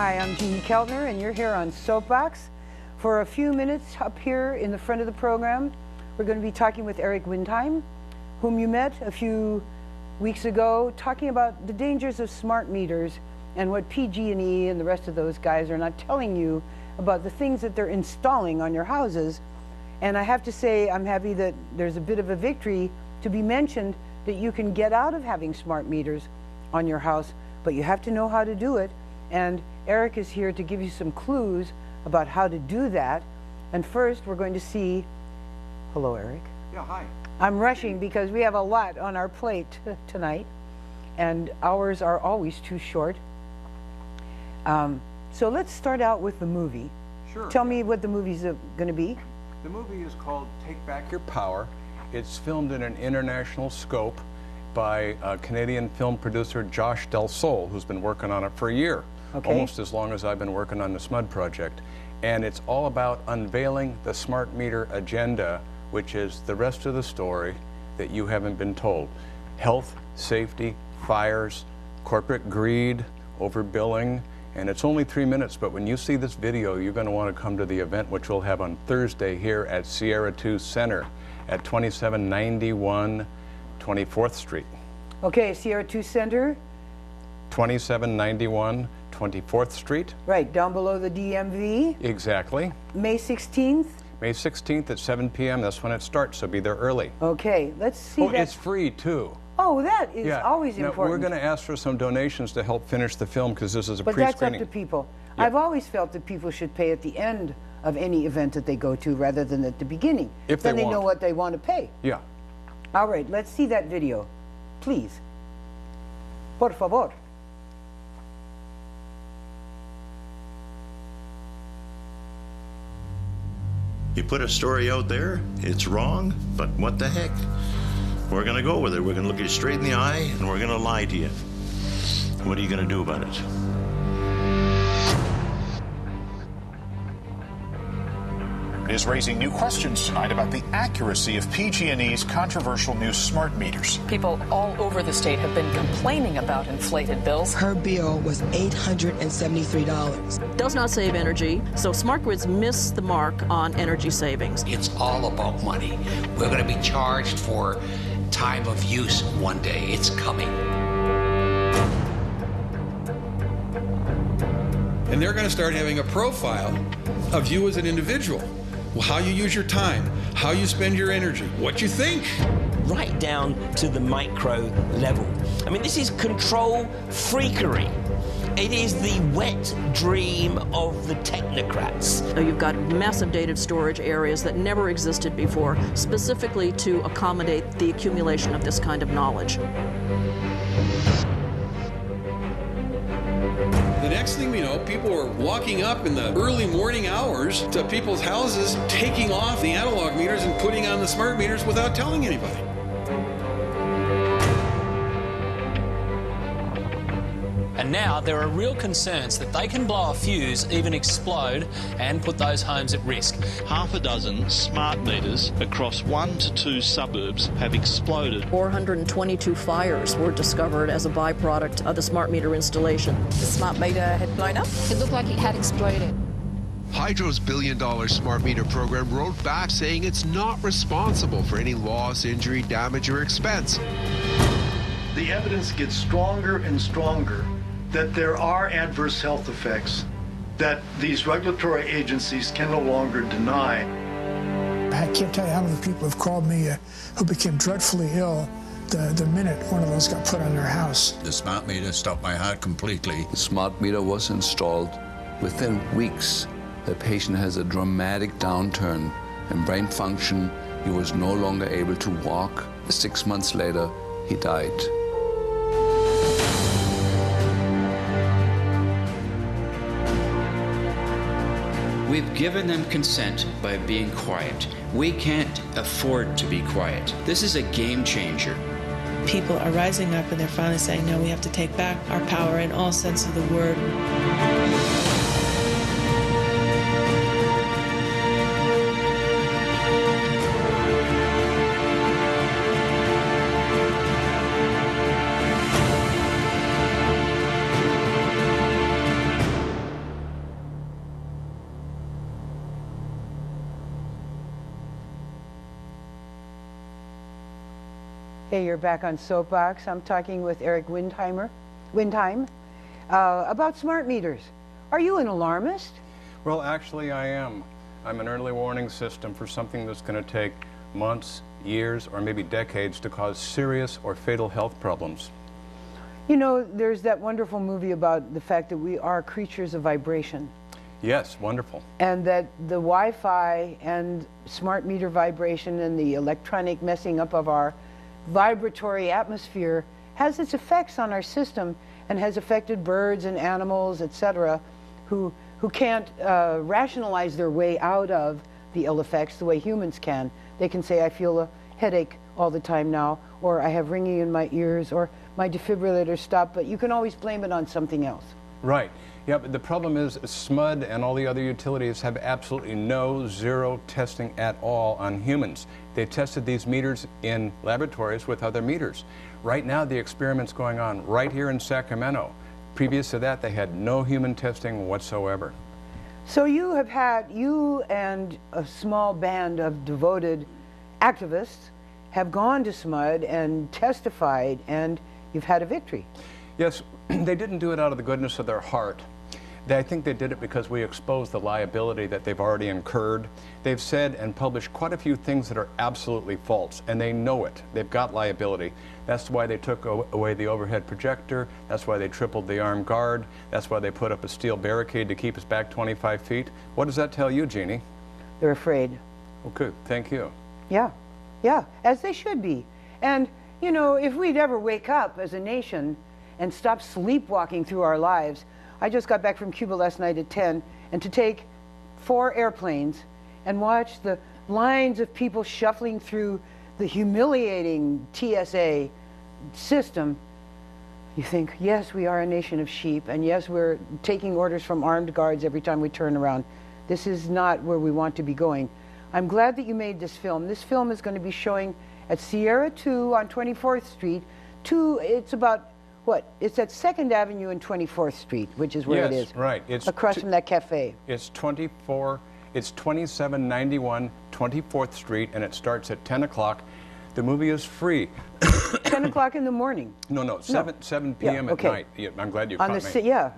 Hi, I'm Jeannie Keltner, and you're here on Soapbox. For a few minutes up here in the front of the program, we're going to be talking with Eric Windheim, whom you met a few weeks ago, talking about the dangers of smart meters and what PG&E and the rest of those guys are not telling you about the things that they're installing on your houses. And I have to say, I'm happy that there's a bit of a victory to be mentioned, that you can get out of having smart meters on your house, but you have to know how to do it. And Eric is here to give you some clues about how to do that. And first, we're going to see, hello, Eric. Yeah, hi. I'm rushing because we have a lot on our plate tonight, and hours are always too short. So let's start out with the movie. Sure. Tell me what the movie's going to be. The movie is called Take Back Your Power. It's filmed in an international scope by Canadian film producer Josh Del Sol, who's been working on it for a year. Okay. Almost as long as I've been working on the SMUD project. And it's all about unveiling the smart meter agenda, which is the rest of the story that you haven't been told. Health, safety, fires, corporate greed, overbilling, and it's only 3 minutes, but when you see this video, you're going to want to come to the event, which we'll have on Thursday here at Sierra 2 Center at 2791 24th Street. Okay, Sierra 2 Center. 2791 24th Street. Right, down below the DMV. Exactly. May 16th. May 16th at 7 p.m. That's when it starts, so be there early. Okay, let's see that. It's free, too. Oh, that is always Now, important. we're going to ask for some donations to help finish the film because this is a pre-screening. But that's up to people. Yep. I've always felt that people should pay at the end of any event that they go to rather than at the beginning. If then they know what they want to pay. Yeah. All right, let's see that video, please. Por favor. You put a story out there, it's wrong, but what the heck? We're gonna go with it. We're gonna look you straight in the eye and we're gonna lie to you. What are you gonna do about it? Is raising new questions tonight about the accuracy of PG&E's controversial new smart meters. People all over the state have been complaining about inflated bills. Her bill was $873. Does not save energy, so smart grids miss the mark on energy savings. It's all about money. We're going to be charged for time of use one day. It's coming. And they're going to start having a profile of you as an individual. Well, how you use your time, how you spend your energy, what you think. Right down to the micro level. I mean, this is control freakery. It is the wet dream of the technocrats. So you've got massive data storage areas that never existed before, specifically to accommodate the accumulation of this kind of knowledge. The next thing we know, people are walking up in the early morning hours to people's houses, taking off the analog meters and putting on the smart meters without telling anybody. And now there are real concerns that they can blow a fuse, even explode, and put those homes at risk. Half a dozen smart meters across 1 to 2 suburbs have exploded. 422 fires were discovered as a byproduct of the smart meter installation. The smart meter had blown up. It looked like it had exploded. Hydro's billion-dollar smart meter program wrote back saying it's not responsible for any loss, injury, damage, or expense. The evidence gets stronger and stronger that there are adverse health effects that these regulatory agencies can no longer deny. I can't tell you how many people have called me who became dreadfully ill the minute one of those got put on their house. The smart meter stopped my heart completely. The smart meter was installed. Within weeks, the patient has a dramatic downturn in brain function. He was no longer able to walk. 6 months later, he died. We've given them consent by being quiet. We can't afford to be quiet. This is a game changer. People are rising up and they're finally saying, no, we have to take back our power in all sense of the word. Hey, you're back on Soapbox. I'm talking with Eric Windheim about smart meters. Are you an alarmist? Well, actually I am. I'm an early warning system for something that's going to take months, years, or maybe decades to cause serious or fatal health problems. You know, there's that wonderful movie about the fact that we are creatures of vibration. Yes, wonderful. And that the Wi-Fi and smart meter vibration and the electronic messing up of our vibratory atmosphere has its effects on our system and has affected birds and animals, etc., who can't rationalize their way out of the ill effects the way humans can. They can say, I feel a headache all the time now, or I have ringing in my ears, or my defibrillator stopped, but you can always blame it on something else. Right. Yeah, but the problem is SMUD and all the other utilities have absolutely zero testing at all on humans. They tested these meters in laboratories with other meters. Right now, the experiment's going on right here in Sacramento. Previous to that, they had no human testing whatsoever. So you and a small band of devoted activists have gone to SMUD and testified, and you've had a victory. Yes, they didn't do it out of the goodness of their heart. I think they did it because we exposed the liability that they've already incurred. They've said and published quite a few things that are absolutely false, and they know it. They've got liability. That's why they took away the overhead projector. That's why they tripled the armed guard. That's why they put up a steel barricade to keep us back 25 feet. What does that tell you, Jeannie? They're afraid. Okay, thank you. Yeah, yeah, as they should be. And, you know, if we'd ever wake up as a nation and stop sleepwalking through our lives. I just got back from Cuba last night at 10, and to take 4 airplanes and watch the lines of people shuffling through the humiliating TSA system, you think, yes, we are a nation of sheep, and yes, we're taking orders from armed guards every time we turn around. This is not where we want to be going. I'm glad that you made this film. This film is going to be showing at Sierra 2 on 24th Street. It's about, what? It's at 2nd Avenue and 24th Street, which is where it is. Yes, right. It's across from that cafe. It's 2791 24th Street, and it starts at 10 o'clock. The movie is free. 10 o'clock in the morning. No, 7 p.m. Yeah, okay. at night. Yeah, I'm glad you caught me. Yeah.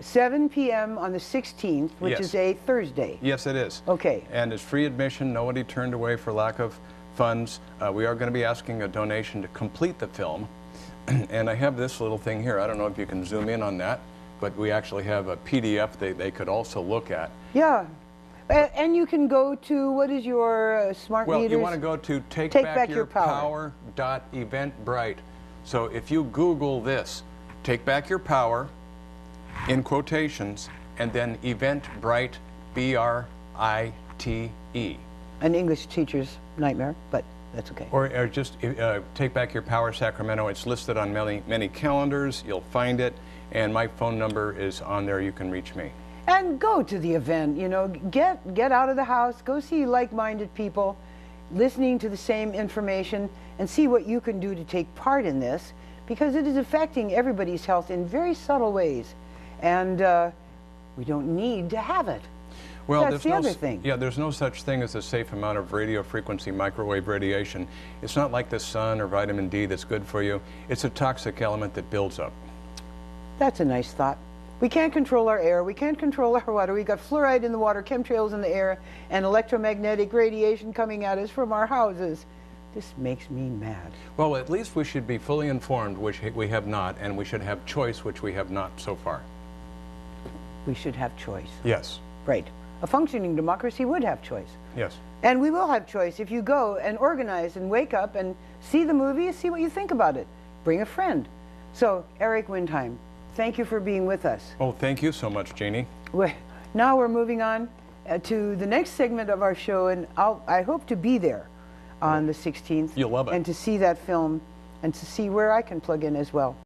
7 p.m. on the 16th, which Yes. is a Thursday. Yes, it is. Okay. And it's free admission. Nobody turned away for lack of funds. We are going to be asking a donation to complete the film. And I have this little thing here. I don't know if you can zoom in on that, but we actually have a PDF they could also look at. Yeah. And you can go to, what is your smart meters? Well, you want to go to takebackyourpower.eventbrite. So if you Google this, Take Back Your Power, in quotations, and then Eventbrite, B-R-I-T-E. An English teacher's nightmare, but that's okay. Or just Take Back Your Power Sacramento. It's listed on many calendars. You'll find it, and my phone number is on there. You can reach me. And go to the event, you know, get out of the house, go see like-minded people, listening to the same information, and see what you can do to take part in this, because it is affecting everybody's health in very subtle ways, and we don't need to have it. Well, that's the other thing. Yeah, there's no such thing as a safe amount of radio frequency microwave radiation. It's not like the sun or vitamin D that's good for you. It's a toxic element that builds up. That's a nice thought. We can't control our air, we can't control our water. We've got fluoride in the water, chemtrails in the air, and electromagnetic radiation coming at us from our houses. This makes me mad. Well, at least we should be fully informed, which we have not, and we should have choice, which we have not so far. We should have choice. Yes. Right. A functioning democracy would have choice. Yes. And we will have choice if you go and organize and wake up and see the movie and see what you think about it. Bring a friend. So, Eric Windheim, thank you for being with us. Oh, thank you so much, Jeannie. Now we're moving on to the next segment of our show, and I hope to be there on the 16th. You'll love it. And to see that film and to see where I can plug in as well.